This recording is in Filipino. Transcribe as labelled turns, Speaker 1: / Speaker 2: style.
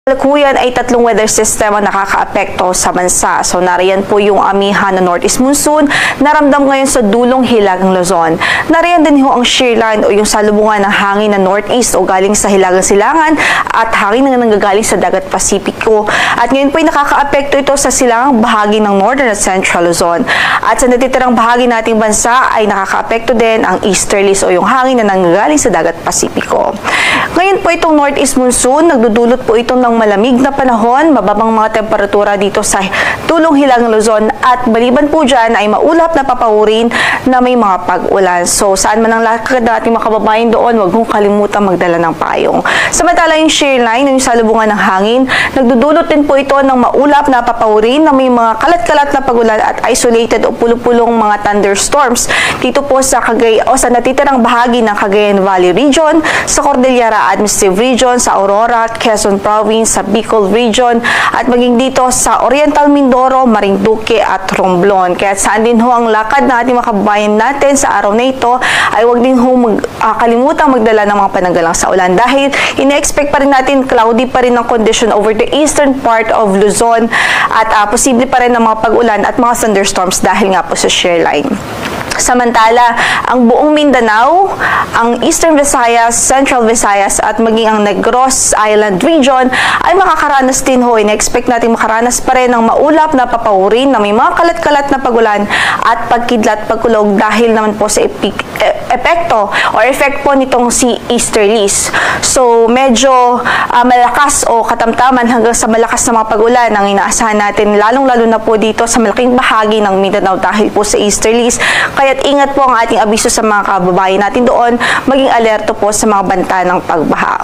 Speaker 1: Kasalukuyan ay tatlong weather system ang nakakaapekto sa bansa. So nariyan po yung amihan na northeast monsoon na ramdam ngayon sa dulong hilagang Luzon. Nariyan din ho ang shear line o yung salubungan ng hangin na northeast o galing sa hilagang silangan at hangin na nanggagaling sa dagat Pasipiko. At ngayon po ay nakakaapekto ito sa silangang bahagi ng northern at central Luzon. At sa natitirang bahagi nating bansa ay nakakaapekto din ang easterlies o yung hangin na nanggagaling sa dagat Pasipiko. Ngayon po itong northeast monsoon, nagdudulot po ito ng malamig na panahon, mababang mga temperatura dito sa dulong hilagang Luzon at maliban po dyan ay maulap na papawirin na may mga pag-ulan. So saan man ang lakad na ating mga kababayan doon, huwag mong kalimutan magdala ng payong. Samantala yung shear line, yung salubungan ng hangin, nagdudulot din po ito ng maulap na papawirin na may mga kalat-kalat na pag-ulan at isolated o pulong-pulong mga thunderstorms dito po sa sa natitirang bahagi ng Cagayan Valley Region, sa Cordillera Administrative Region, sa Aurora, Quezon Province, sa Bicol Region, at maging dito sa Oriental Mindoro, Marinduque at Romblon. Kaya saan din ho ang lakad na ating mga kababayan natin sa araw na ito ay huwag din ho kalimutang magdala ng mga pananggalang sa ulan dahil ina-expect pa rin natin cloudy pa rin ang condition over the eastern part of Luzon at posible pa rin ang mga pag-ulan at mga thunderstorms dahil nga po sa shear line. Samantala, ang buong Mindanao, ang Eastern Visayas, Central Visayas at maging ang Negros Island Region ay makakaranas din ho. In-expect natin makaranas pa rin ng maulap na papawirin na may mga kalat-kalat na pagulan at pagkidlat pagkulog dahil naman po sa epekto or effect po nitong si easterlies. So, medyo malakas o katamtaman hanggang sa malakas na mga pagulan ang inaasahan natin lalong-lalo na po dito sa malaking bahagi ng Mindanao dahil po sa easterlies. Kaya't ingat po ang ating abiso sa mga kababayan natin doon, maging alerto po sa mga banta ng pagbaha.